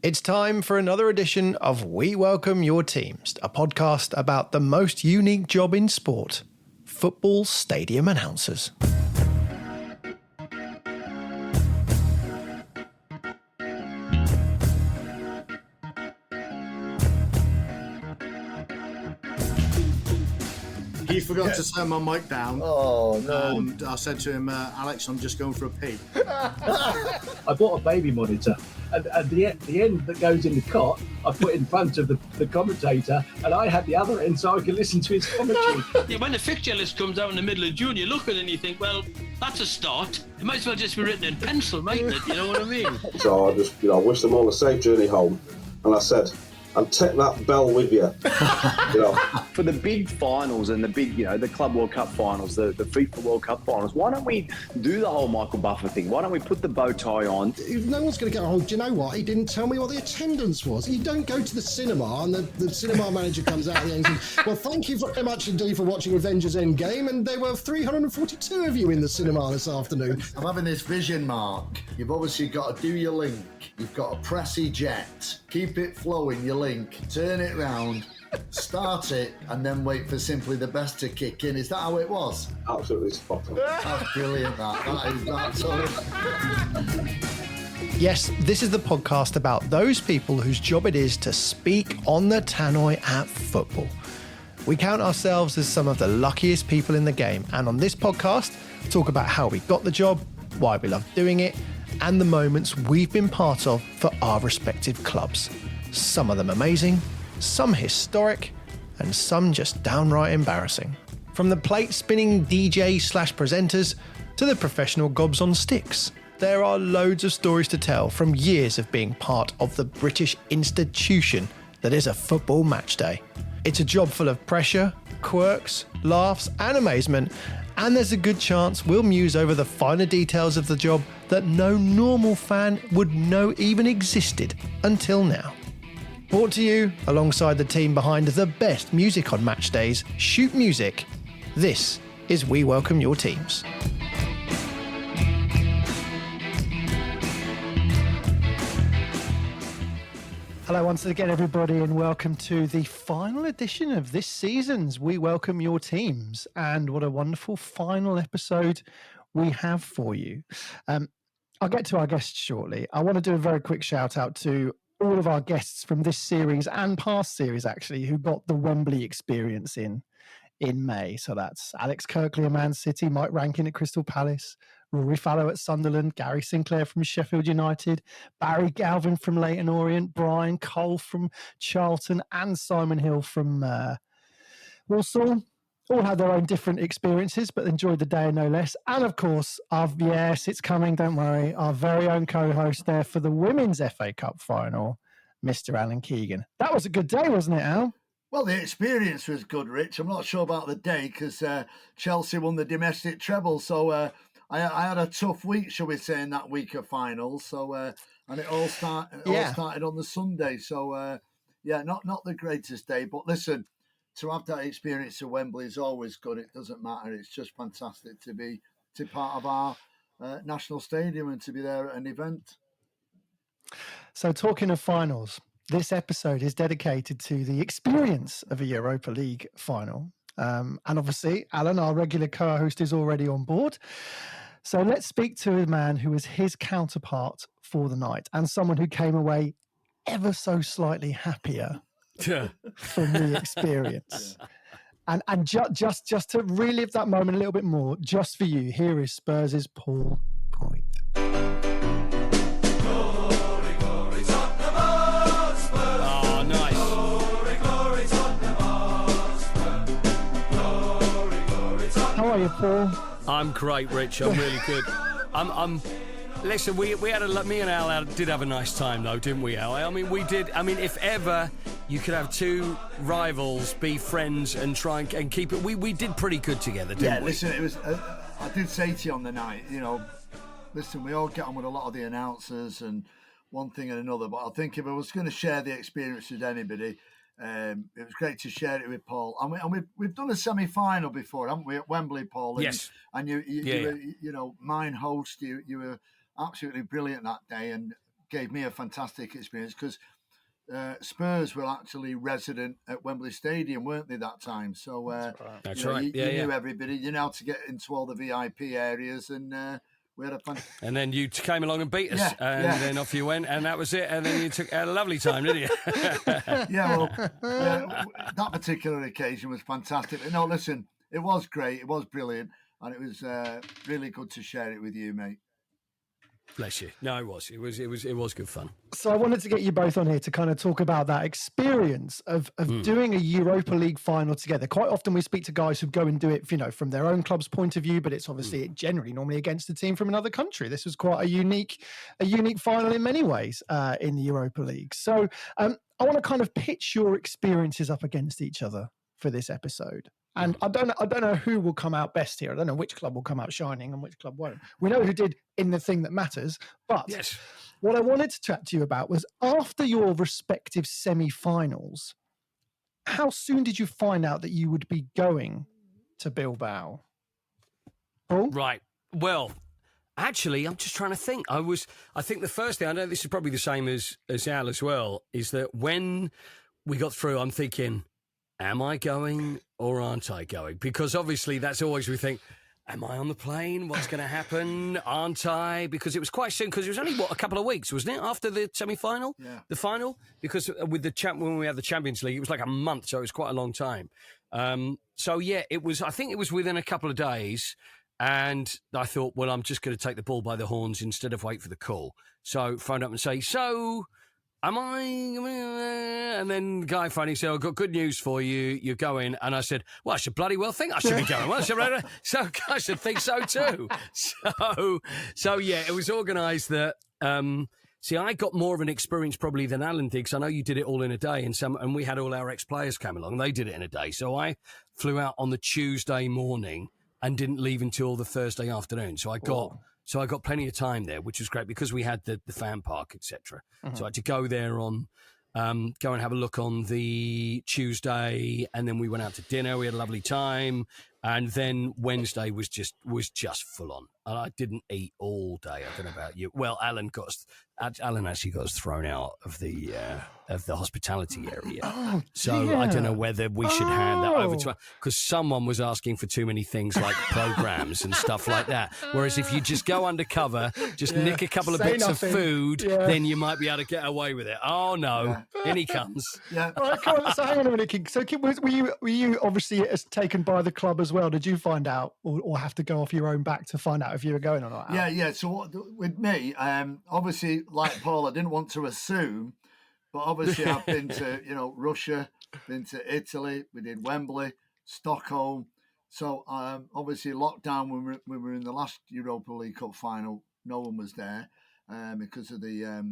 It's time for another edition of We Welcome Your Teams, a podcast about the most unique job in sport, football stadium announcers. He forgot to turn my mic down. Oh, no. And I said to him, Alex, I'm just going for a pee. I bought a baby monitor, and the end that goes in the cot, I put in front of the commentator, and I had the other end so I could listen to his commentary. Yeah, when the fixture list comes out in the middle of June, you look at it and you think, well, that's a start. It might as well just be written in pencil, mightn't it? You know what I mean? So I just, wish them all a safe journey home. And I said, and take that bell with you. For the big finals and the big, the Club World Cup finals, the FIFA World Cup finals, why don't we do the whole Michael Buffer thing? Why don't we put the bow tie on? No one's going to go, do you know what? He didn't tell me what the attendance was. You don't go to the cinema and the cinema manager comes out at the end and says, well, thank you very much indeed for watching Avengers Endgame, and there were 342 of you in the cinema this afternoon. I'm having this vision, Mark. You've obviously got to do your link. You've got to press eject. Keep it flowing, your link. Turn it round. Start it and then wait for Simply the Best to kick in. Is that how it was? Absolutely spot on. That's brilliant, that's Yes, this is the podcast about those people whose job it is to speak on the tannoy at football. We count ourselves as some of the luckiest people in the game, and on this podcast, talk about how we got the job, why we love doing it, and the moments we've been part of for our respective clubs. Some of them amazing, some historic, and some just downright embarrassing. From the plate-spinning DJ/presenters to the professional gobs on sticks, there are loads of stories to tell from years of being part of the British institution that is a football match day. It's a job full of pressure, quirks, laughs, and amazement, and there's a good chance we'll muse over the finer details of the job that no normal fan would know even existed until now. Brought to you alongside the team behind the best music on match days, Shoot Music, this is We Welcome Your Teams. Hello once again, everybody, and welcome to the final edition of this season's We Welcome Your Teams. And what a wonderful final episode we have for you. I'll get to our guests shortly. I want to do a very quick shout out to all of our guests from this series and past series, actually, who got the Wembley experience in May. So that's Alex Kirkley at Man City, Mike Rankin at Crystal Palace, Rory Fallow at Sunderland, Gary Sinclair from Sheffield United, Barry Galvin from Leyton Orient, Brian Cole from Charlton, and Simon Hill from Walsall. All had their own different experiences, but enjoyed the day no less. And of course, yes, it's coming, don't worry, our very own co-host there for the Women's FA Cup final, Mr. Alan Keegan. That was a good day, wasn't it, Al? Well, the experience was good, Rich. I'm not sure about the day because Chelsea won the domestic treble. So I had a tough week, shall we say, in that week of finals. So and it all started on the Sunday. So not the greatest day. But listen, to have that experience at Wembley is always good. It doesn't matter. It's just fantastic to be part of our national stadium and to be there at an event. So talking of finals, this episode is dedicated to the experience of a Europa League final. And obviously, Alan, our regular co-host, is already on board. So let's speak to a man who was his counterpart for the night and someone who came away ever so slightly happier from the experience. And just to relive that moment a little bit more, just for you, here is Spurs' Paul Coyte. How are you, Paul? I'm great, Rich. I'm really good. Listen, we had me and Al did have a nice time, though, didn't we, Al? I mean, we did. I mean, if ever you could have two rivals be friends and try and keep it, we did pretty good together, didn't we? Listen, it was. I did say to you on the night, listen, we all get on with a lot of the announcers and one thing and another, but I think if I was going to share the experience with anybody, it was great to share it with Paul. And we've done a semi-final before, haven't we, at Wembley, Paul? And, yes. And you were, mine host. You were absolutely brilliant that day, and gave me a fantastic experience because Spurs were actually resident at Wembley Stadium, weren't they, that time? So That's you know, right. you knew everybody. You know how to get into all the VIP areas, and we had a fun. And then you came along and beat us, then off you went, and that was it. And then you had a lovely time, didn't you? Yeah, well, that particular occasion was fantastic. But no, listen, it was great. It was brilliant, and it was really good to share it with you, mate. Bless you. No, it was. It was good fun. So I wanted to get you both on here to kind of talk about that experience of doing a Europa League final together. Quite often we speak to guys who go and do it, you know, from their own club's point of view, but it's obviously generally normally against a team from another country. This was quite a unique final in many ways in the Europa League. So I want to kind of pitch your experiences up against each other for this episode. And I don't know who will come out best here. I don't know which club will come out shining and which club won't. We know who did in the thing that matters. But what I wanted to chat to you about was after your respective semi-finals, how soon did you find out that you would be going to Bilbao? Paul? Right. Well, actually, I'm just trying to think. I think the first thing, I know this is probably the same as Al as well, is that when we got through, I'm thinking, am I going or aren't I going? Because obviously that's always we think, am I on the plane? What's going to happen? Aren't I? Because it was quite soon, because it was only, a couple of weeks, wasn't it, after the semi-final? Yeah. The final? Because with when we had the Champions League, it was like a month, so it was quite a long time. So, yeah, I think it was within a couple of days, and I thought, well, I'm just going to take the bull by the horns instead of wait for the call. So phoned up and say, so... am I? And then the guy finally said, I've got good news for you. You're going. And I said, well, I should bloody well think I should be going. Well, I should think so too. So yeah, it was organised that, see, I got more of an experience probably than Alan did, because I know you did it all in a day, and we had all our ex-players come along. They did it in a day. So I flew out on the Tuesday morning and didn't leave until the Thursday afternoon. So I got plenty of time there, which was great because we had the fan park, etc. So I had to go there on, go and have a look on the Tuesday, and then we went out to dinner. We had a lovely time, and then Wednesday was just full on. And I didn't eat all day. I don't know about you. Well, Alan actually got us thrown out of the hospitality area. Oh, so dear. I don't know whether we should hand that over to, because someone was asking for too many things like programs and stuff like that. Whereas if you just go undercover, just nick a couple of bits of food, then you might be able to get away with it. Oh no, in he comes. Yeah. All right, come on, so hang on a minute, King. So were you obviously taken by the club as well? Did you find out or have to go off your own back to find out if you were going or not? Yeah. So with me, obviously, like Paul, I didn't want to assume, but obviously I've been to, Russia, been to Italy, we did Wembley, Stockholm. So obviously lockdown when we were in the last Europa League Cup final, no one was there because of the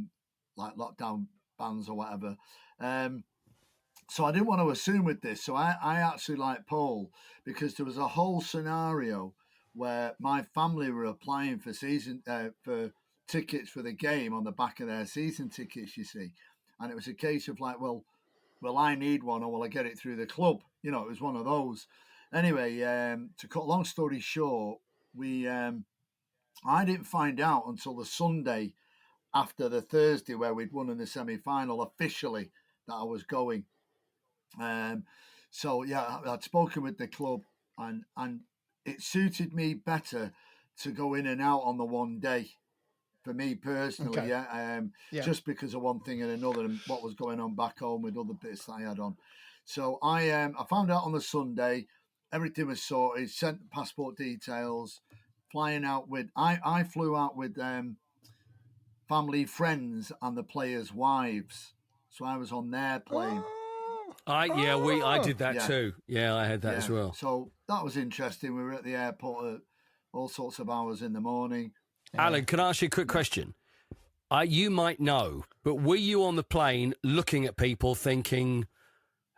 lockdown bans or whatever. So I didn't want to assume with this. So I actually like Paul, because there was a whole scenario where my family were applying for for tickets for the game on the back of their season tickets, you see. And it was a case of like, well, I need one, or will I get it through the club? It was one of those. Anyway, to cut a long story short, I didn't find out until the Sunday after the Thursday where we'd won in the semi-final officially that I was going. So yeah, I'd spoken with the club, and it suited me better to go in and out on the one day for me personally. Okay. Just because of one thing and another, and what was going on back home with other bits that I had on. So I found out on the Sunday, everything was sorted, sent the passport details, flying out with, I flew out with family, friends and the players' wives. So I was on their plane. I did that too. Yeah, I had that as well. So that was interesting. We were at the airport at all sorts of hours in the morning. Alan, can I ask you a quick question? You might know, but were you on the plane looking at people thinking,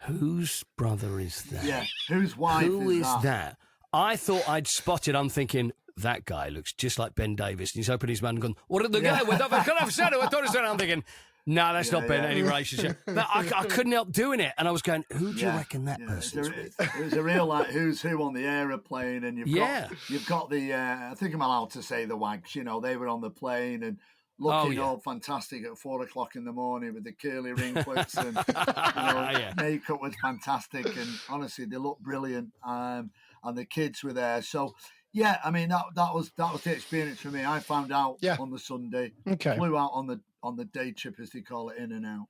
whose brother is that? Yeah, whose wife Who is that? I thought I'd spotted, I'm thinking, that guy looks just like Ben Davis. And he's opened his mouth and gone, what did the guy with? I'm thinking, no, that's not been any relationship. But I couldn't help doing it. And I was going, who do you reckon that person's with? It was a real who's who on the aeroplane. And you've got the, I think I'm allowed to say the wags, they were on the plane, and looking all fantastic at 4 o'clock in the morning with the curly ringlets and makeup was fantastic. And honestly, they looked brilliant. And the kids were there. So, yeah, I mean, that was the experience for me. I found out on the Sunday, flew out on the day trip, as they call it, in and out.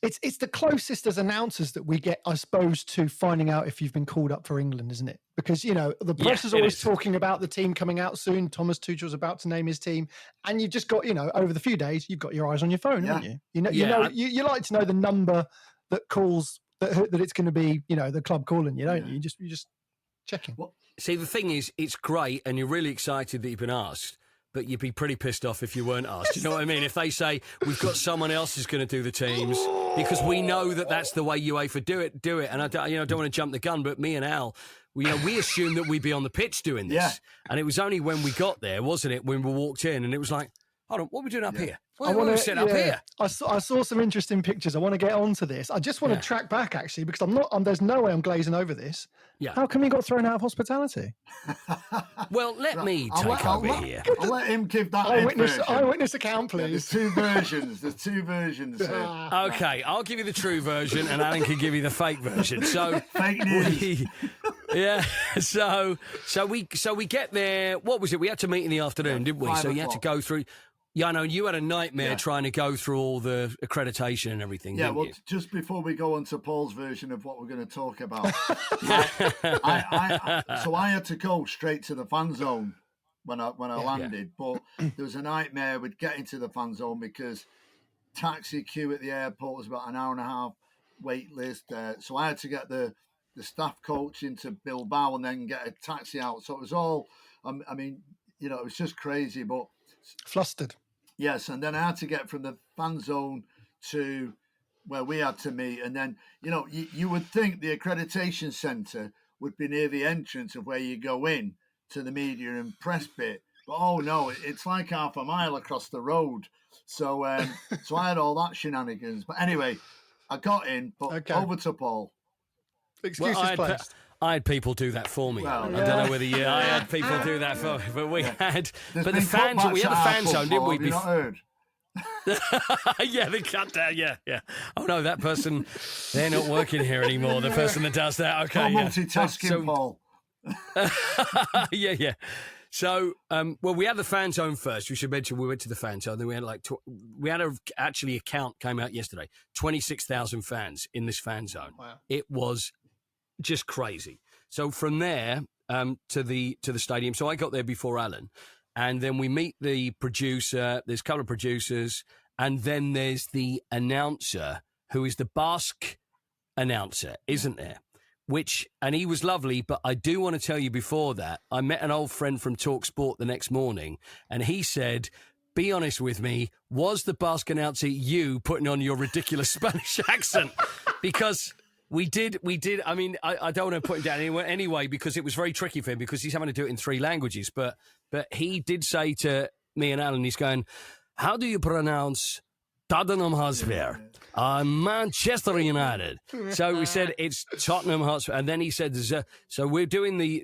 It's the closest as announcers that we get, I suppose, to finding out if you've been called up for England, isn't it? Because, you know, the press is always talking about the team coming out soon. Thomas Tuchel's about to name his team. And you've just got, you know, over the few days, you've got your eyes on your phone, haven't you? You like to know the number that calls, that it's going to be, you know, the club calling you, don't you? You're just checking. Well, see, the thing is, it's great and you're really excited that you've been asked. But you'd be pretty pissed off if you weren't asked. You know what I mean? If they say, we've got someone else who's going to do the teams, because we know that that's the way UEFA do it. And I don't want to jump the gun, but me and Al, we assumed that we'd be on the pitch doing this. Yeah. And it was only when we got there, wasn't it, when we walked in, and it was like, hold on, what are we doing up here? What are we set up here? I saw some interesting pictures. I want to get onto this. I just want to track back, actually, because there's no way I'm glazing over this. Yeah. How come you got thrown out of hospitality? Well, let me take over here. I'll let him give that eyewitness account, please. There's two versions. Okay, I'll give you the true version, and Alan can give you the fake version. So fake news. So we get there. What was it? We had to meet in the afternoon, didn't we? So you had to go through. Yeah, I know. You had a nightmare trying to go through all the accreditation and everything. Yeah, well, just before we go on to Paul's version of what we're going to talk about, so I had to go straight to the fan zone when I landed. But there was a nightmare with getting to the fan zone because taxi queue at the airport was about an hour and a half wait list. So I had to get the staff coach into Bilbao and then get a taxi out. So it was all, I mean, you know, it was just crazy, but flustered. Yes, and then I had to get from the fan zone to where we had to meet. And then, you know, you would think the accreditation centre would be near the entrance of where you go in to the media and press bit. But, oh, no, it's like half a mile across the road. So so I had all that shenanigans. But anyway, I got in, but over to Paul. Excuses placed. I had people do that for me. Well, I don't know whether I had people do that for me, but we had. But the fans, we had the fan zone, didn't we? Have you not heard? Yeah, they cut down. Yeah. Oh no, that person, they're not working here anymore. The person that does that. Okay, multitasking, Paul. Yeah. So, we had the fan zone first. We should mention we went to the fan zone. Then we had a count came out yesterday. 26,000 fans in this fan zone. Wow. It was just crazy. So from there to the stadium. So I got there before Alan, and then we meet the producer. There's a couple of producers, and then there's the announcer who is the Basque announcer, isn't there? And he was lovely, but I do want to tell you before that, I met an old friend from Talk Sport the next morning, and he said, be honest with me, was the Basque announcer you putting on your ridiculous Spanish accent? Because we did. I mean, I don't want to put him down anyway, because it was very tricky for him because he's having to do it in 3 languages. But he did say to me and Alan, he's going, how do you pronounce Tottenham Hotspur? Manchester United. So we said it's Tottenham Hotspur. And then he said, so we're doing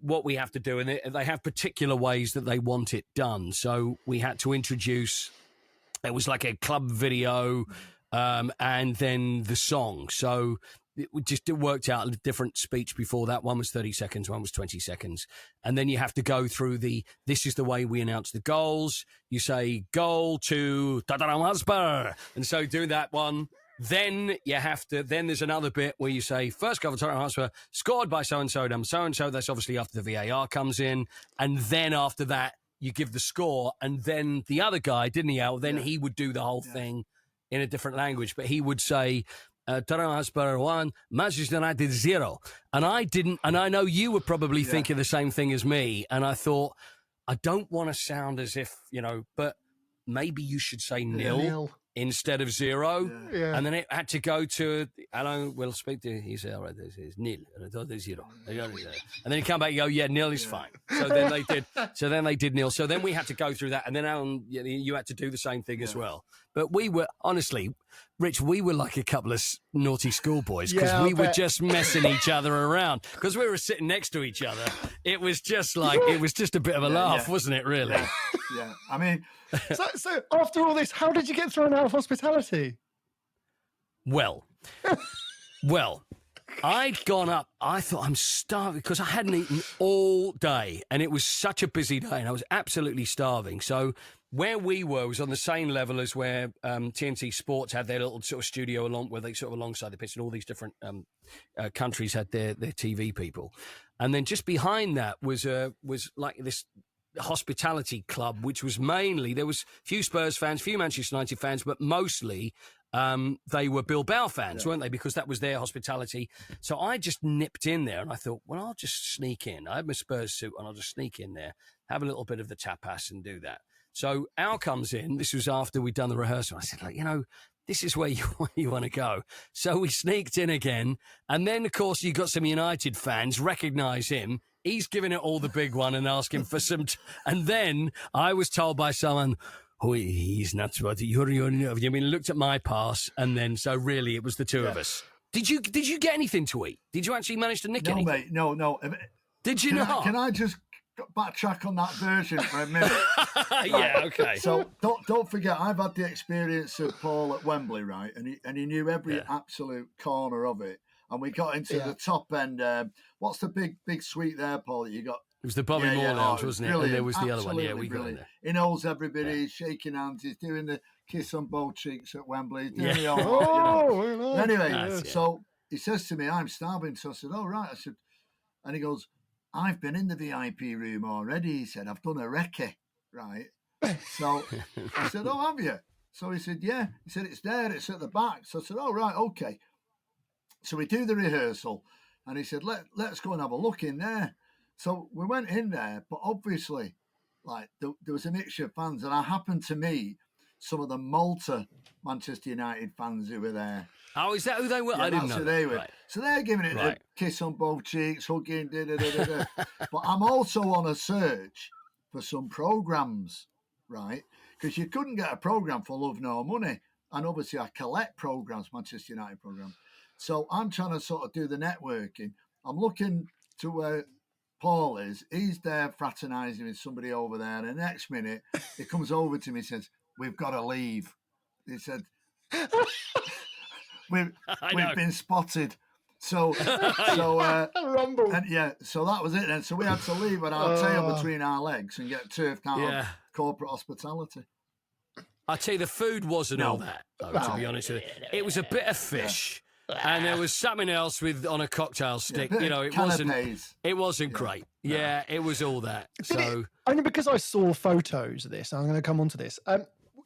what we have to do, and they have particular ways that they want it done. So we had to introduce, it was like a club video, and then the song. So it worked out a different speech before that. One was 30 seconds, one was 20 seconds. And then you have to go through this is the way we announce the goals. You say, goal to Tottenham Hotspur. And so do that one. Then then there's another bit where you say, first goal for Tottenham Hotspur, scored by so-and-so, done so-and-so. That's obviously after the VAR comes in. And then after that, you give the score. And then the other guy, didn't he, Al? Then he would do the whole thing in a different language, but he would say, Tottenham Hotspur 1, Manchester United 0. And I didn't, and I know you were probably thinking the same thing as me, and I thought, I don't want to sound as if, but maybe you should say nil instead of 0. Yeah. And then it had to go to, Alan will speak to, he said, all right, this is nil, and I thought there's 0. And then he come back and go, nil is fine. So then they did nil. So then we had to go through that, and then Alan, you had to do the same thing as well. But we were, honestly, Rich, we were like a couple of naughty schoolboys because Yeah, we were bet. just messing each other around because we were sitting next to each other. It was just a bit of a laugh, wasn't it, really? Yeah. I mean, So after all this, how did you get thrown out of hospitality? Well, I'd gone up. I thought I'm starving because I hadn't eaten all day and it was such a busy day and I was absolutely starving. So where we were was on the same level as where TNT Sports had their little sort of studio where they sort of alongside the pitch and all these different countries had their TV people. And then just behind that was like this hospitality club, which was mainly, there was a few Spurs fans, a few Manchester United fans, but mostly they were Bilbao fans, weren't they? Because that was their hospitality. So I just nipped in there and I thought, well, I'll just sneak in. I had my Spurs suit and I'll just sneak in there, have a little bit of the tapas and do that. So Al comes in. This was after we'd done the rehearsal. I said, this is where you want to go. So we sneaked in again. And then, of course, you got some United fans recognise him. He's giving it all the big one and asking for some... And then I was told by someone, he's nuts about it. You're I mean, looked at my pass, and then, so really, it was the two of us. Did you get anything to eat? Did you actually manage to nick anything? No, mate, no. Did you not? Can I just backtrack on that version for a minute? Yeah, okay. So don't forget, I've had the experience of Paul at Wembley, right? And he knew every absolute corner of it. And we got into the top end. What's the big suite there, Paul, that you got? It was the Bobby Moore Lounge, wasn't it? Brilliant. And there was the other one. Yeah, Absolutely we got in there. He knows everybody. He's shaking hands. He's doing the kiss on both cheeks at Wembley. He's doing Anyway, so he says to me, I'm starving. So I said, oh, right. I said, and he goes, I've been in the VIP room already. He said, I've done a recce, right? So I said, oh, have you? So he said, yeah. He said, it's there. It's at the back. So I said, oh, right, okay. So we do the rehearsal. And he said, let's go and have a look in there. So we went in there, but obviously, like, there was a mixture of fans. And I happened to meet some of the Malta Manchester United fans who were there. Oh, is that who they were? Yeah, I didn't know. Who they were. Right. So they're giving it a kiss on both cheeks, hugging, da-da-da-da-da. But I'm also on a search for some programmes, right? Because you couldn't get a programme for Love No Money. And obviously I collect programmes, Manchester United programmes. So I'm trying to sort of do the networking. I'm looking to where Paul is. He's there fraternising with somebody over there. And the next minute, he comes over to me and says, we've got to leave. He said, we've been spotted. So Rumble. And so that was it then. So we had to leave with our tail between our legs and get turfed out of corporate hospitality. I tell you, the food wasn't all that, though, to be honest with you. It was a bit of fish. And there was something else on a cocktail stick. It wasn't great. Yeah, it was all that. Only because I saw photos of this, I'm going to come on to this.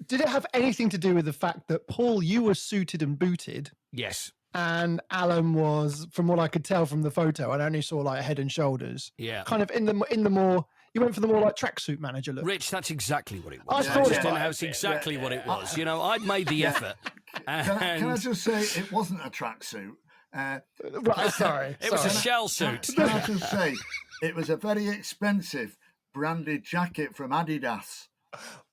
Did it have anything to do with the fact that, Paul, you were suited and booted? Yes. And Alan was, from what I could tell from the photo, I only saw like head and shoulders. Yeah. Kind of in the more, you went for the more like tracksuit manager look. Rich, that's exactly what it was. I thought that's exactly what it was. I'd made the effort. Can I just say it wasn't a tracksuit? Sorry. It was a shell suit. Can I just say it was a very expensive branded jacket from Adidas.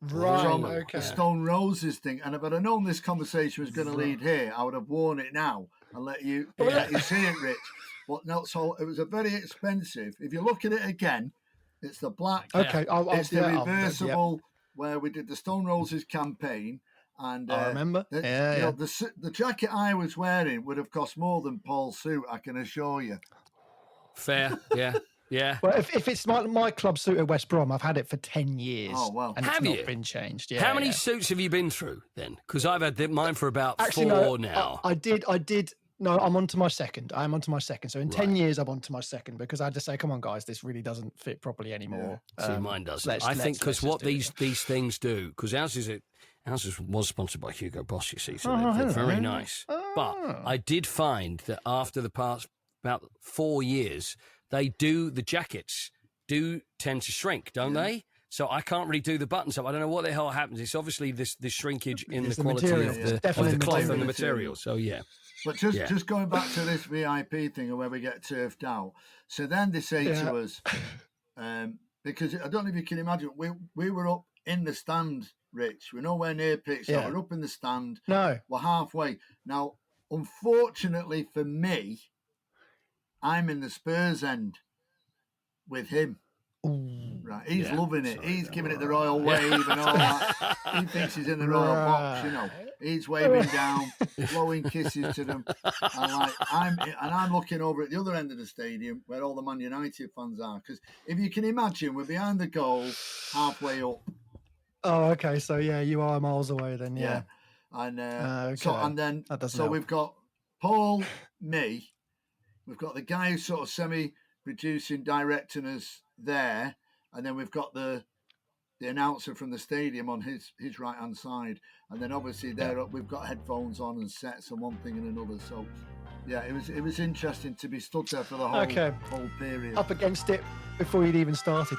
Right, from okay. the Stone Roses thing. And if I'd have known this conversation was going to lead here, I would have worn it now and let you see it, Rich. But no, so it was a very expensive. If you look at it again, it's the black. Okay, it's the reversible where we did the Stone Roses campaign. And I remember. The jacket I was wearing would have cost more than Paul's suit, I can assure you. Fair, yeah. Yeah. Well, if it's my club suit at West Brom, I've had it for 10 years. Oh, well. And it's not been changed. Yeah, How many suits have you been through then? Because I've had mine for about 4 now. I did. No, I'm on to my second. I'm on to my second. So in 10 years, I'm on to my second because I had to say, come on, guys, this really doesn't fit properly anymore. Yeah. See, mine doesn't. I think because what these things do, because ours was sponsored by Hugo Boss, you see, so they're very nice. But I did find that after the past about 4 years, the jackets do tend to shrink, don't they? So I can't really do the buttons up. I don't know what the hell happens. It's obviously this shrinkage in the quality of the cloth and the material. So, yeah. But just going back to this VIP thing where we get turfed out. So then they say to us, because I don't know if you can imagine, we were up in the stand Rich. We're nowhere near pitch. So we're up in the stand. No. We're halfway. Now, unfortunately for me, I'm in the Spurs end with him. Ooh. Right, he's loving it. He's giving it the royal wave and all that. He thinks he's in the royal box, you know. He's waving down, blowing kisses to them. And I'm looking over at the other end of the stadium where all the Man United fans are. Because if you can imagine, we're behind the goal, halfway up. Oh, okay. So you are miles away then. Yeah. And okay. So we've got Paul, me. We've got the guy who's sort of semi-producing, directing us there, and then we've got the announcer from the stadium on his right hand side, and then obviously we've got headphones on and sets and one thing and another. So it was interesting to be stood there for the whole period, up against it before you'd even started.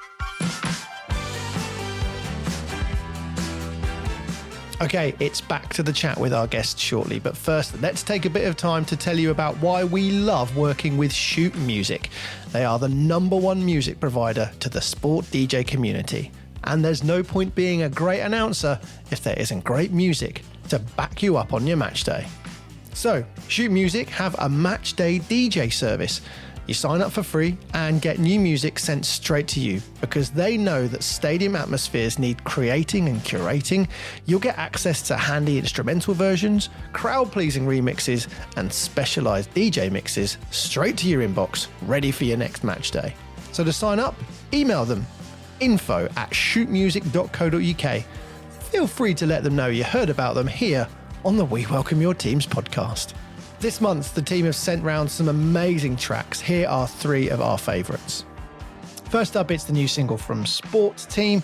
Okay, it's back to the chat with our guests shortly, but first, let's take a bit of time to tell you about why we love working with Shoot Music. They are the #1 music provider to the sport DJ community, and there's no point being a great announcer if there isn't great music to back you up on your match day. So, Shoot Music have a match day DJ service. You sign up for free and get new music sent straight to you because they know that stadium atmospheres need creating and curating. You'll get access to handy instrumental versions, crowd-pleasing remixes, and specialised DJ mixes straight to your inbox, ready for your next match day. So to sign up, email them info@shootmusic.co.uk. Feel free to let them know you heard about them here on the We Welcome Your Teams podcast. This month, the team have sent round some amazing tracks. Here are 3 of our favourites. First up, it's the new single from Sports Team.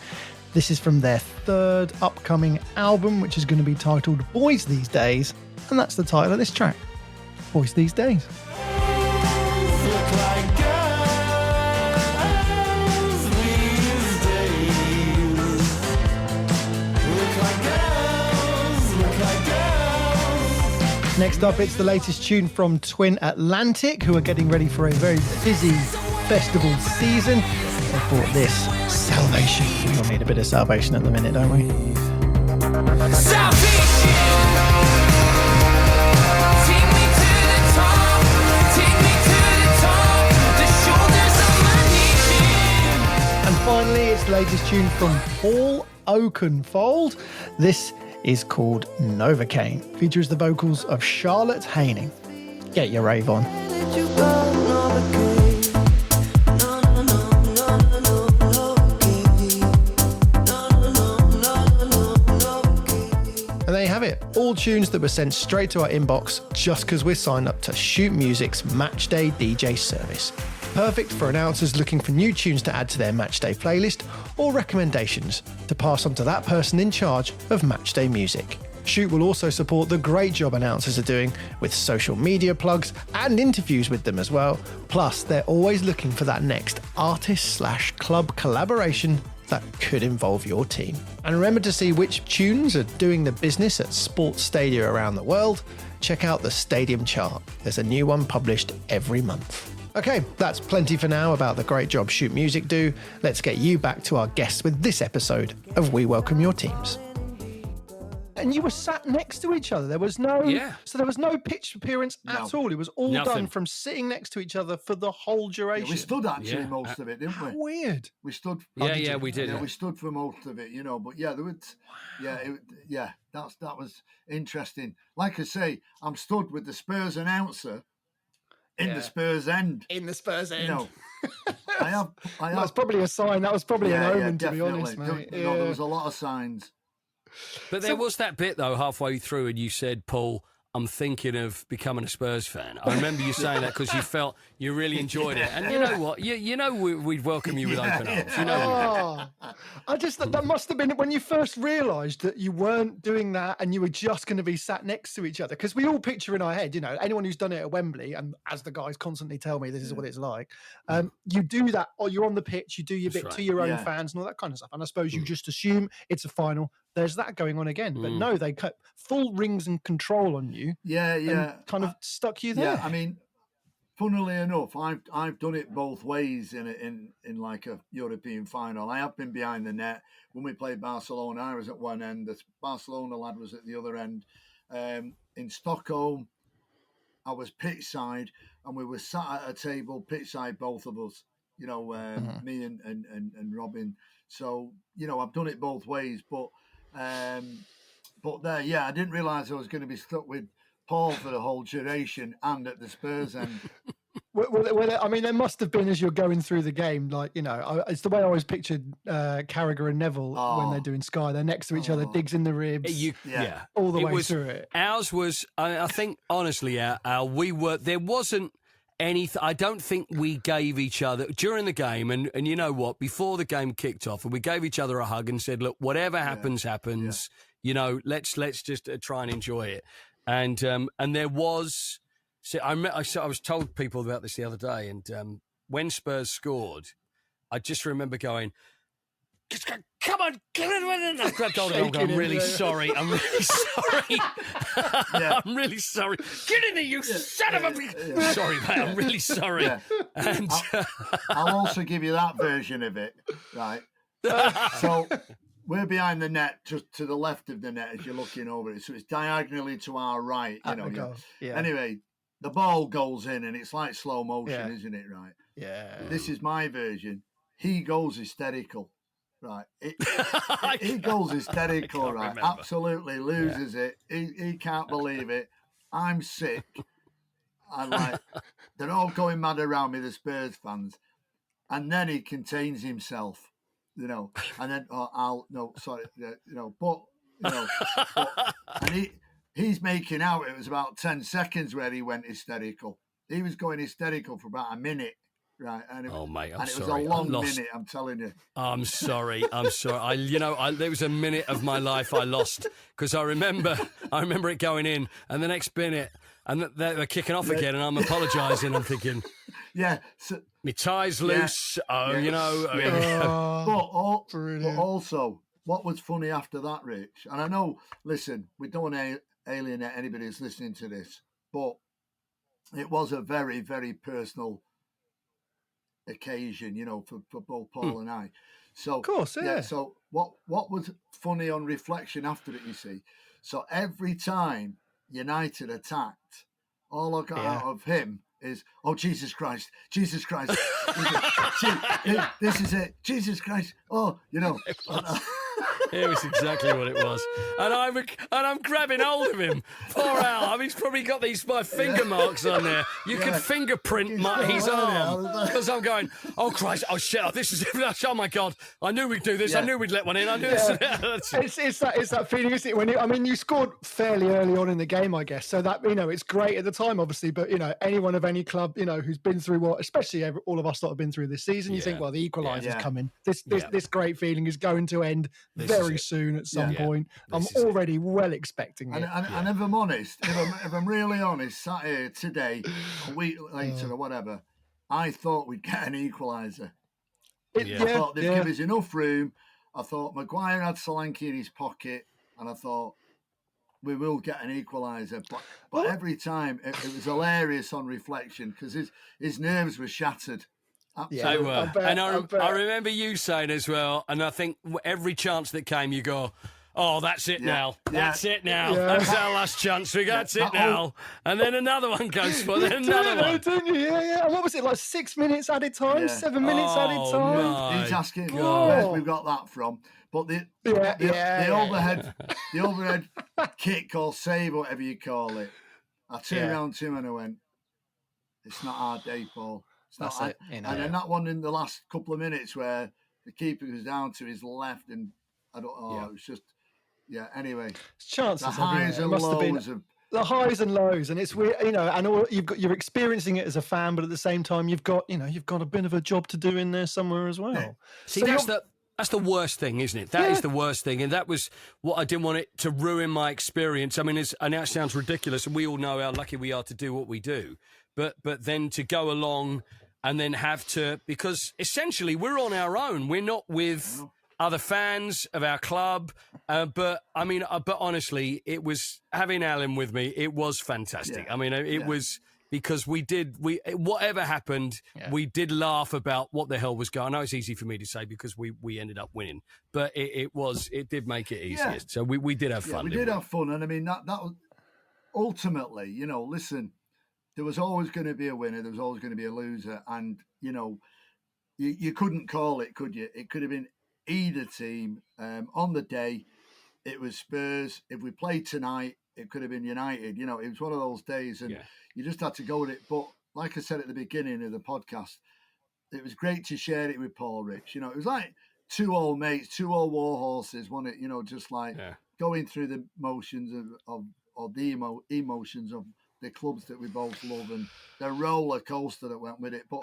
This is from their 3rd upcoming album, which is going to be titled Boys These Days. And that's the title of this track, Boys These Days. Next up, it's the latest tune from Twin Atlantic, who are getting ready for a very busy festival season. They brought this, Salvation. We all need a bit of salvation at the minute, don't we? Salvation! Take me to the top, take me to the top, the shoulders of my nation. And finally, it's the latest tune from Paul Oakenfold. This is called Novocaine. Features the vocals of Charlotte Haining. Get your rave on. And there you have it. All tunes that were sent straight to our inbox just because we're signed up to Shoot Music's Matchday DJ service. Perfect for announcers looking for new tunes to add to their matchday playlist or recommendations to pass on to that person in charge of matchday music. Shoot will also support the great job announcers are doing with social media plugs and interviews with them as well. Plus, they're always looking for that next artist/club collaboration that could involve your team. And remember to see which tunes are doing the business at sports stadia around the world. Check out the Stadium Chart. There's a new one published every month. Okay, that's plenty for now about the great job Shoot Music do. Let's get you back to our guests with this episode of We Welcome Your Teams. And you were sat next to each other. There was no pitch appearance at all. It was all done from sitting next to each other for the whole duration. Yeah, we stood actually most of it, didn't we? Weird. We stood. We did. Yeah, we stood for most of it, you know. But yeah, there was. That was interesting. Like I say, I'm stood with the Spurs announcer. In the Spurs end. In the Spurs end. You know, I have. That's probably a sign. That was probably an omen, to be honest, mate. There was a lot of signs. But there was that bit, though, halfway through, and you said, Paul, I'm thinking of becoming a Spurs fan. I remember you saying that because you felt you really enjoyed it. And you know what? You know we'd welcome you with open arms. You know I just that must have been when you first realised that you weren't doing that and you were just going to be sat next to each other. Because we all picture in our head, you know, anyone who's done it at Wembley, and as the guys constantly tell me, this is what it's like. You do that, or you're on the pitch, you do your bit to your own fans and all that kind of stuff. And I suppose you just assume it's a final. There's that going on again. But no, they cut full rings and control on you. Yeah. And kind of stuck you there. Yeah, I mean, funnily enough, I've done it both ways in like a European final. I have been behind the net when we played Barcelona. I was at one end, the Barcelona lad was at the other end. In Stockholm, I was pitch side, and we were sat at a table pitch side, both of us. You know, me and Robin. So I've done it both ways, but there, I didn't realise I was going to be stuck with Paul for the whole duration and at the Spurs end. Well, I mean, there must have been as you're going through the game, like, it's the way I always pictured Carragher and Neville when they're doing Sky. They're next to each other, digs in the ribs, all the way through it. Ours was, I think, honestly, there wasn't anything. I don't think we gave each other during the game, and you know what? Before the game kicked off, and we gave each other a hug and said, "Look, whatever happens, happens. Let's just try and enjoy it." And there was. So I was told people about this the other day, and when Spurs scored, I just remember going, "Come on, I grabbed hold of him. I'm really sorry. I'm really sorry. I'm really sorry. Get in there, you son of a... Sorry, mate. I'm really sorry." Yeah. And I'll also give you that version of it, right? So we're behind the net, just to the left of the net as you're looking over it. So it's diagonally to our right, Anyway, the ball goes in, and it's like slow motion, isn't it? Right? Yeah. This is my version. He goes hysterical. Right, he goes hysterical, right? Remember. Absolutely loses it. He can't believe it. I'm sick. I'm like, they're all going mad around me, the Spurs fans. And then he contains himself, and then and he's making out it was about 10 seconds where he went hysterical. He was going hysterical for about a minute. Right, and mate, I'm and it sorry. was a long minute. I'm telling you. I'm sorry. There was a minute of my life I lost because I remember it going in, and the next minute, and they're kicking off again, and I'm apologising. I'm thinking, so, my tie's loose. But also, what was funny after that, Rich? And I know, listen, we don't want to alienate anybody who's listening to this, but it was a very, very personal occasion, for both Paul and I. So, of course, so what was funny on reflection after it, you see? So every time United attacked, all I got out of him is, "Oh, Jesus Christ, Jesus Christ. This is it. Jesus Christ." Oh, It was exactly what it was, and I'm grabbing hold of him. Poor Al. I mean, he's probably got my finger marks on there. You could fingerprint his arm because I'm going, "Oh Christ! Oh shit! Oh, this is it! Oh my God! I knew we'd do this. I knew we'd let one in. I knew this." It's that feeling, isn't it? When you scored fairly early on in the game, I guess. So that it's great at the time, obviously. But anyone of any club, who's been through what, especially all of us that have been through this season, you think, well, the equaliser's coming. This great feeling is going to end very soon at some point. I'm already well expecting it. And if I'm honest, if I'm really honest, sat here today, a week later or whatever, I thought we'd get an equaliser. I thought they'd give us enough room. I thought Maguire had Solanke in his pocket, and I thought we will get an equaliser. But every time it was hilarious on reflection because his nerves were shattered. They were. I remember you saying as well, and I think every chance that came, you go, "Oh, that's it now. That's it now. That's our last chance. That's it now." And then another one goes for then another one. Didn't you? Yeah. What was it, like 6 minutes added time? 7 minutes added time? He's asking where we've got that from. But the overhead kick or save, or whatever you call it, I turned around to him and I went, "It's not our day, Paul. That's it." And then that one in the last couple of minutes where the keeper was down to his left, and it was just, anyway. Chances the highs and lows of the highs and lows, and it's weird, and you're experiencing it as a fan, but at the same time you've got a bit of a job to do in there somewhere as well. Yeah. See, that's the worst thing, isn't it? That is the worst thing, and that was what I didn't want it to ruin my experience. I mean, I know it sounds ridiculous, and we all know how lucky we are to do what we do, but then to go along and then have to, because essentially we're on our own. We're not with other fans of our club. But honestly, it was having Alan with me. It was fantastic. Yeah. I mean, it was because whatever happened, we did laugh about what the hell was going on. I know it's easy for me to say because we ended up winning, but it did make it easier. Yeah. So we did have fun. We did have fun. And I mean, that was ultimately, listen, there was always going to be a winner. There was always going to be a loser. And, you couldn't call it, could you? It could have been either team. On the day, it was Spurs. If we played tonight, it could have been United. It was one of those days, and you just had to go with it. But like I said at the beginning of the podcast, it was great to share it with Paul Rich. It was like two old mates, two old war horses, wasn't it? Just like going through the motions of the emotions of the clubs that we both love and the roller coaster that went with it. But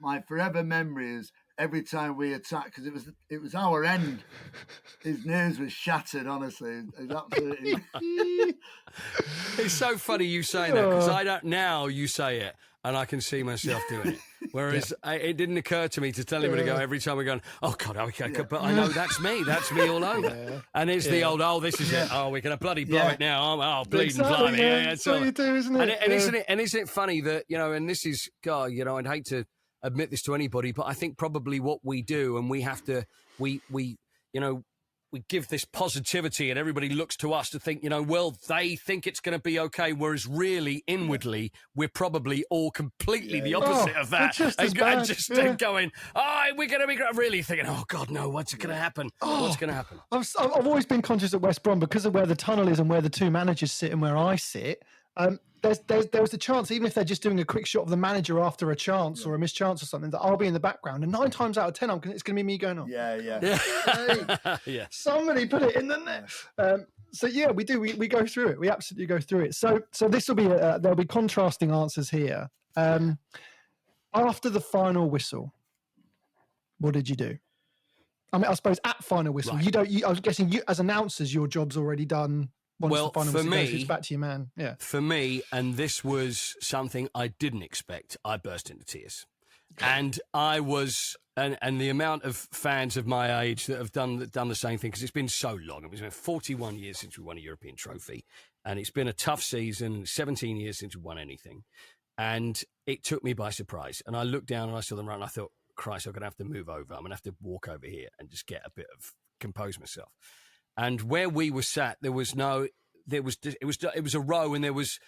my forever memory is every time we attacked, because it was our end. His nerves were shattered. Honestly, it's absolutely. It's so funny you saying that because I don't. Now you say it, and I can see myself doing it. Whereas it didn't occur to me to tell him to go every time we're going. Oh God, okay, but I know that's me. That's me all over. Yeah. And it's the old. Oh, this is it. Oh, we're gonna bloody blow it now. Oh, bleeding blimey. Yeah, that's what you do, isn't it? And isn't it funny that and this is God. I'd hate to admit this to anybody, but I think probably what we do, and we have to, we give this positivity, and everybody looks to us to think, well, they think it's going to be okay, whereas really inwardly we're probably all completely the opposite of that, and just going, we're going to be really thinking, oh God, no, what's going to happen? What's going to happen? I've always been conscious at West Brom because of where the tunnel is and where the two managers sit and where I sit. There's a chance, even if they're just doing a quick shot of the manager after a chance or a mischance or something, that I'll be in the background. And 9 times out of 10, it's going to be me going on. Yeah. Somebody put it in the net. So we do. We go through it. We absolutely go through it. So this will be there'll be contrasting answers here. After the final whistle, what did you do? I mean, I suppose at final whistle, right. I was guessing you as announcers, your job's already done. Well, for me, it's back to your man. Yeah. For me, and this was something I didn't expect, I burst into tears. And I was, and the amount of fans of my age that have done the same thing, because it's been so long. It's been 41 years since we won a European trophy, and it's been a tough season, 17 years since we won anything. And it took me by surprise. And I looked down and I saw them run, and I thought, Christ, I'm going to have to move over. I'm going to have to walk over here and just get a bit of compose myself. And where we were sat, it was a row, and there was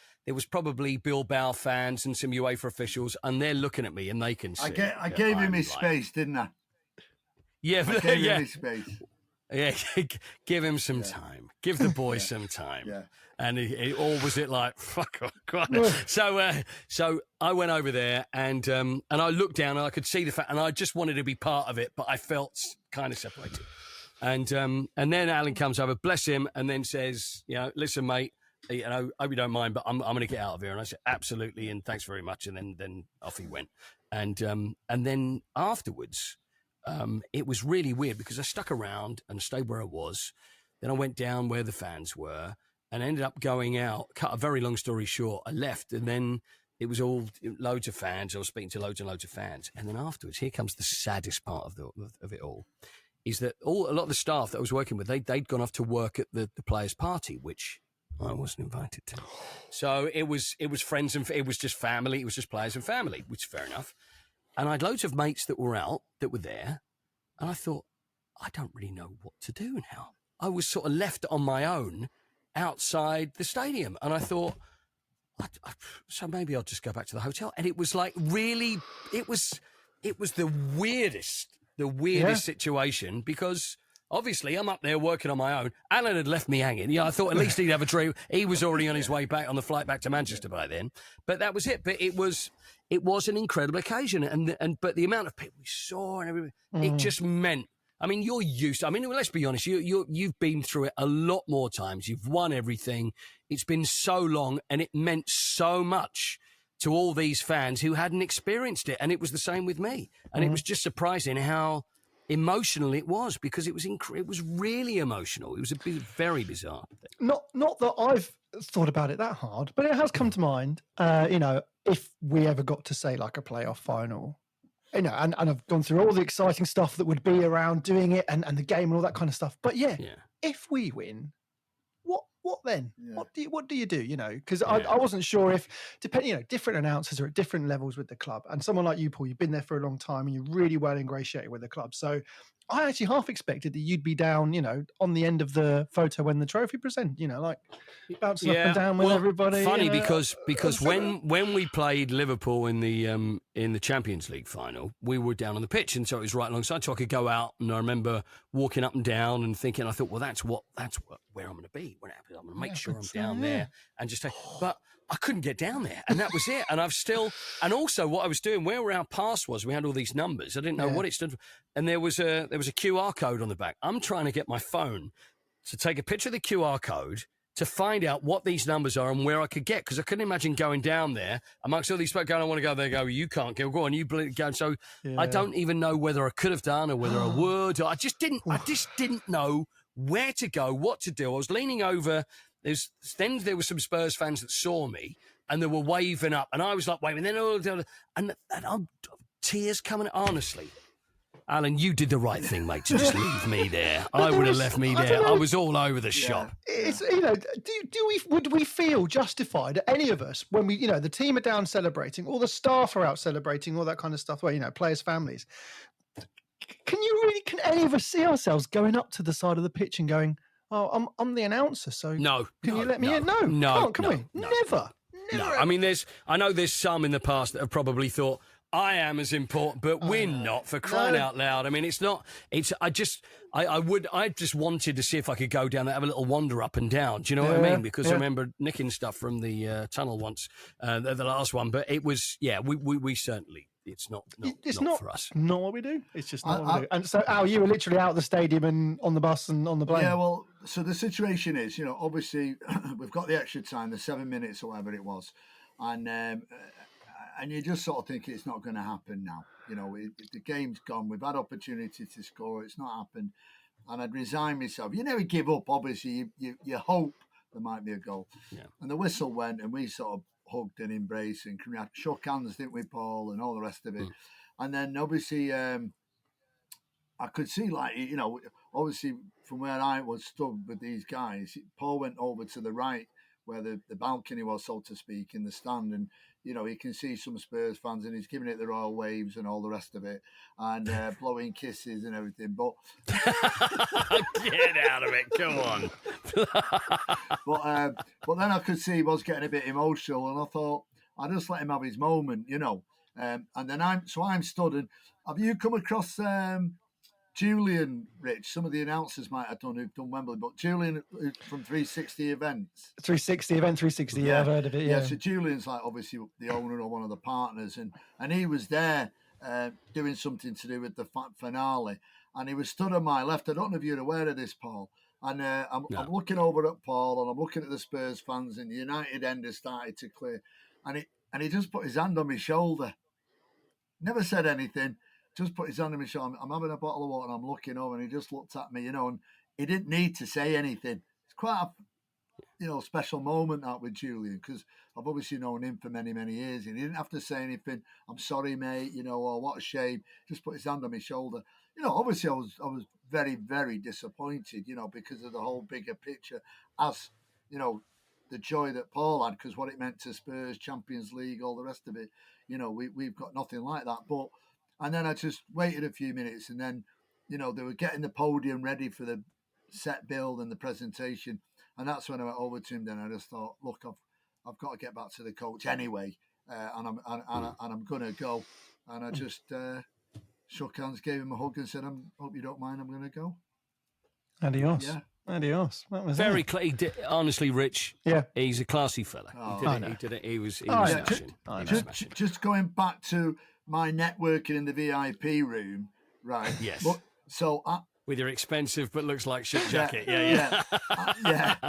probably Bilbao fans and some UEFA officials, and they're looking at me, and they can see. I gave him his space, didn't I? Yeah, I gave him his space. Yeah, give him some time. Give the boy some time. Yeah. And or was it like, fuck off, God. So I went over there, and I looked down, and I could see the fact, and I just wanted to be part of it, but I felt kind of separated. And then Alan comes over, bless him, and then says, listen, mate, I hope you don't mind, but I'm going to get out of here. And I said, absolutely, and thanks very much. And then off he went. And then afterwards, it was really weird because I stuck around and stayed where I was. Then I went down where the fans were and ended up going out. Cut a very long story short, I left, and then it was all loads of fans. I was speaking to loads and loads of fans. And then afterwards, here comes the saddest part of it all. Is that a lot of the staff that I was working with, they'd gone off to work at the players' party, which I wasn't invited to. So it was friends and it was just family. It was just players and family, which is fair enough. And I had loads of mates that were there. And I thought, I don't really know what to do now. I was sort of left on my own outside the stadium. And I thought, so maybe I'll just go back to the hotel. And it was like really, it was the weirdest situation, because obviously I'm up there working on my own. Alan had left me hanging. I thought at least he'd have a drink. He was already on his way back on the flight back to Manchester by then. But that was it. But it was an incredible occasion. But the amount of people we saw and everything, it just meant, I mean, you're used to, I mean, let's be honest, you've been through it a lot more times. You've won everything. It's been so long, and it meant so much to all these fans who hadn't experienced it. And it was the same with me. And it was just surprising how emotional it was, because it was really emotional. It was very bizarre. Not that I've thought about it that hard, but it has come to mind, if we ever got to say like a playoff final, and I've gone through all the exciting stuff that would be around doing it and the game and all that kind of stuff. But if we win, what then? Yeah. What do you do? Because I wasn't sure if different announcers are at different levels with the club, and someone like you, Paul, you've been there for a long time and you're really well ingratiated with the club. So I actually half expected that you'd be down, on the end of the photo when the trophy present, like bouncing up and down with everybody. Funny because when we played Liverpool in the Champions League final, we were down on the pitch, and so it was right alongside. So I could go out, and I remember walking up and down and thinking, I thought, well, that's where I'm going to be when it happens. I'm going to make sure I'm down there and just. But I couldn't get down there, and that was it. And and also what I was doing, where our pass was, we had all these numbers. I didn't know what it stood for, and there was a QR code on the back. I'm trying to get my phone to take a picture of the QR code to find out what these numbers are and where I could get, because I couldn't imagine going down there amongst all these people going, I want to go there. Go, you can't go on, you go. So I don't even know whether I could have done or whether I would. I just didn't know where to go, what to do. I was leaning over. Then there were some Spurs fans that saw me and they were waving up, and I was like waving. And tears coming. Honestly, Alan, you did the right thing, mate, to just leave me there. I would have left me there. I was all over the shop. It's would we feel justified, any of us, when we, the team are down celebrating, all the staff are out celebrating, all that kind of stuff, where, players' families. Can any of us see ourselves going up to the side of the pitch and going, "Oh, I'm the announcer, so can you let me in?" No, can we? Never. No, I mean, I know there's some in the past that have probably thought, I am as important, but we're not, for crying out loud. I mean, I just wanted to see if I could go down there, have a little wander up and down. Do you know what I mean? Because I remember nicking stuff from the tunnel once, the last one. But it was, we certainly, it's not for us. Not what we do. It's just not what we do. And so, Al, you were literally out of the stadium and on the bus and on the plane. Yeah, well, so the situation is, obviously we've got the extra time, the 7 minutes or whatever it was. And you just sort of think it's not going to happen now. The game's gone. We've had opportunity to score. It's not happened. And I'd resign myself. You never give up, obviously. You hope there might be a goal. Yeah. And the whistle went, and we sort of hugged and embraced and shook hands, didn't we, Paul, and all the rest of it. And then, obviously, I could see, obviously, from where I was stood with these guys, Paul went over to the right, where the balcony was, so to speak, in the stand. And, you can see some Spurs fans, and he's giving it the royal waves and all the rest of it, and blowing kisses and everything. But get out of it, come on. But then I could see he was getting a bit emotional, and I thought, I'll just let him have his moment, And then I'm stood, and have you come across Julian, Rich? Some of the announcers might have done who've done Wembley, but Julian from 360 Events. 360, yeah, I've heard of it, yeah. So Julian's obviously the owner or one of the partners, and he was there doing something to do with the finale, and he was stood on my left. I don't know if you're aware of this, Paul. And I'm looking over at Paul, and I'm looking at the Spurs fans, and the United end has started to clear, and he just put his hand on my shoulder. Never said anything. Just put his hand on my shoulder. I'm having a bottle of water, and I'm looking over, and he just looked at me, and he didn't need to say anything. It's quite a, special moment that with Julian, because I've obviously known him for many, many years, and he didn't have to say anything. I'm sorry, mate, or what a shame. Just put his hand on my shoulder. Obviously I was very, very disappointed, because of the whole bigger picture, as, the joy that Paul had, because what it meant to Spurs, Champions League, all the rest of it, we've got nothing like that. But and then I just waited a few minutes, and then, they were getting the podium ready for the set build and the presentation. And that's when I went over to him. Then I just thought, look, I've got to get back to the coach anyway, and I'm going to go. And I just shook hands, gave him a hug, and said, hope you don't mind, I'm going to go. Adios. Yeah. Adios. That was very honestly, Rich. Yeah, he's a classy fella. He did it. He was smashing. Just going back to my networking in the VIP room, right? Yes. But, so with your expensive but looks like shit jacket, yeah.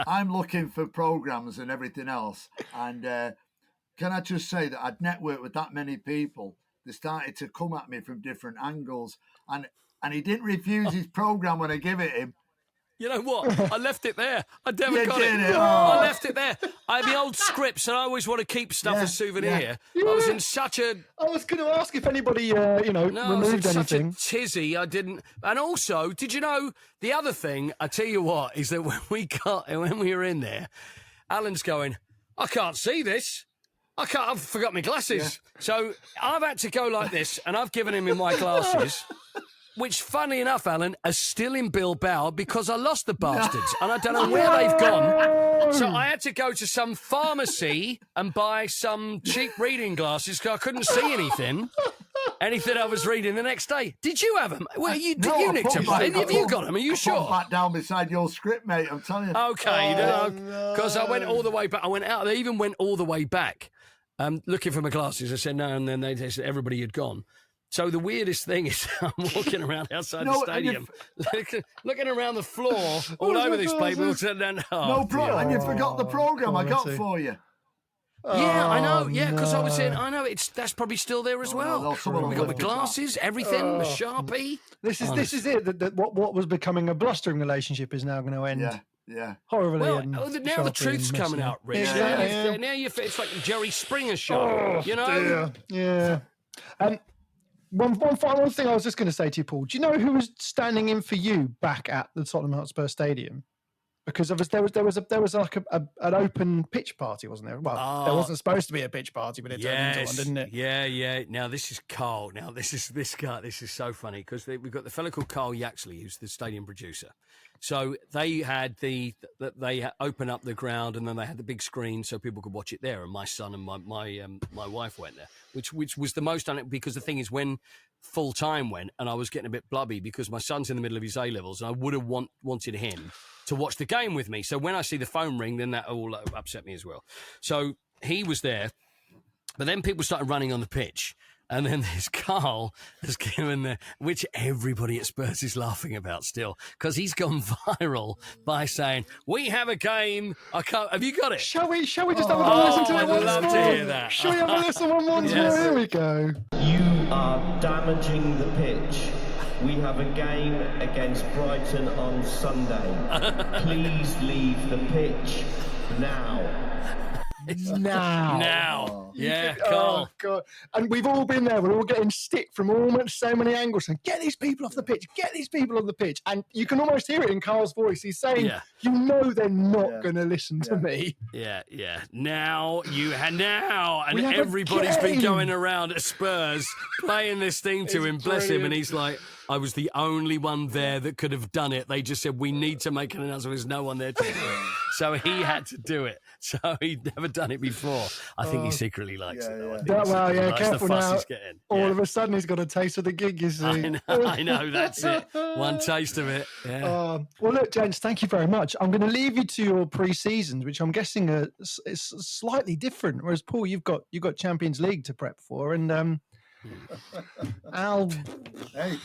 I'm looking for programs and everything else, and can I just say that I'd networked with that many people? They started to come at me from different angles, and he didn't refuse his program when I give it him. You know what? I left it there. I never got it. Oh. I left it there. I have the old scripts, and I always want to keep stuff as souvenir. I was in such a... I was going to ask if anybody, removed anything. Such a tizzy, I didn't... And also, did you know, the other thing, I tell you what, is that when we were in there, Alan's going, I can't see this. I've forgot my glasses. Yeah. So I've had to go like this, and I've given him my glasses... Which, funny enough, Alan, are still in Bilbao because I lost the bastards and I don't know where they've gone. So I had to go to some pharmacy and buy some cheap reading glasses because I couldn't see anything I was reading the next day. Did you have them? Well, you nicked them. Have you got them? Are you sure? Back down beside your script, mate. I'm telling you. Okay, because I went all the way back. I went out. They even went all the way back, looking for my glasses. I said no, and then they said everybody had gone. So the weirdest thing is I'm walking around outside the stadium, looking around the floor all over this place. And you forgot the programme I got for you. Yeah, I know. Yeah, because I was saying, I know that's probably still there as well. We got the glasses, everything, the Sharpie. This is it. That what was becoming a blustering relationship is now going to end. Yeah. Horribly. Well, now the truth's coming out, Rich. Yeah. Now it's like Jerry Springer show. You know? Yeah. One final thing I was just going to say to you, Paul. Do you know who was standing in for you back at the Tottenham Hotspur Stadium? Because there was like an open pitch party, wasn't there? Well, there wasn't supposed to be a pitch party, but it turned into one, didn't it? Yeah. Now this is Carl. Now this is so funny because we've got the fellow called Carl Yaxley, who's the stadium producer. So they had they open up the ground and then they had the big screen so people could watch it there. And my son and my wife went there, which was the most because the thing is when full time went and I was getting a bit blubby because my son's in the middle of his A-levels and I would have wanted him to watch the game with me. So when I see the phone ring, then that all upset me as well. So he was there, but then people started running on the pitch. And then there's Carl has given which everybody at Spurs is laughing about still, because he's gone viral by saying, we have a game. Have you got it? Shall we just have a listen to it once more? I'd love to hear that. Shall we have a listen once more? Here we go. You are damaging the pitch. We have a game against Brighton on Sunday. Please leave the pitch now. Now. Yeah, Carl. Oh, God. And we've all been there. We're all getting stick from so many angles. And get these people off the pitch. Get these people on the pitch. And you can almost hear it in Carl's voice. He's saying, they're not going to listen to me. Yeah. Now. And everybody's been going around at Spurs playing this thing to him. Bless him. And he's like, I was the only one there that could have done it. They just said, we need to make an announcement. There's no one there to do it. So he had to do it. So he'd never done it before. I think he secretly likes it, though. Careful now. All of a sudden, he's got a taste of the gig, you see. I know, that's it. One taste of it. Yeah. Well, look, gents, thank you very much. I'm going to leave you to your pre-seasons, which I'm guessing is slightly different. Whereas, Paul, you've got Champions League to prep for. And Al... Hey,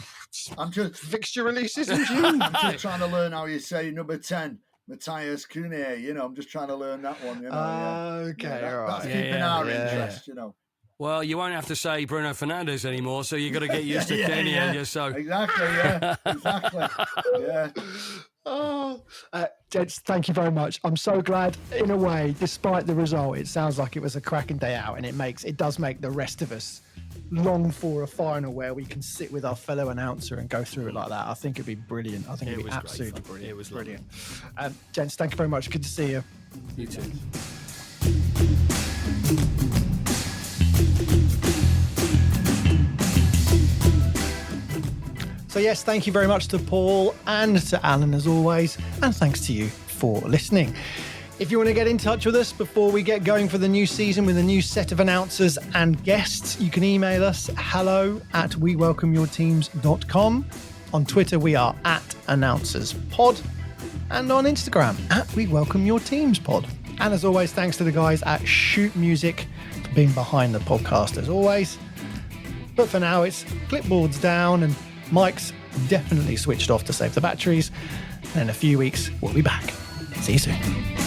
I'm just... Fixture releases in June. I'm just trying to learn how you say number 10. Matthias Cunha, I'm just trying to learn that one, Okay, all right. That's keeping our interest, Well, you won't have to say Bruno Fernandes anymore, so you've got to get used to Kenya. So exactly, yeah. Gents, thank you very much. I'm so glad, in a way, despite the result, it sounds like it was a cracking day out, and it does make the rest of us long for a final where we can sit with our fellow announcer and go through it like that. I think it'd be brilliant. I think it'd be absolutely brilliant. It was brilliant. Gents, thank you very much. Good to see you. You too. So yes, thank you very much to Paul and to Alan as always, and thanks to you for listening. If you want to get in touch with us before we get going for the new season with a new set of announcers and guests, you can email us hello@wewelcomeyourteams.com. On Twitter, we are @AnnouncersPod. And on Instagram, @WeWelcomeYourTeamsPod. And as always, thanks to the guys at Shoot Music for being behind the podcast as always. But for now, it's clipboards down and mics definitely switched off to save the batteries. And in a few weeks, we'll be back. See you soon.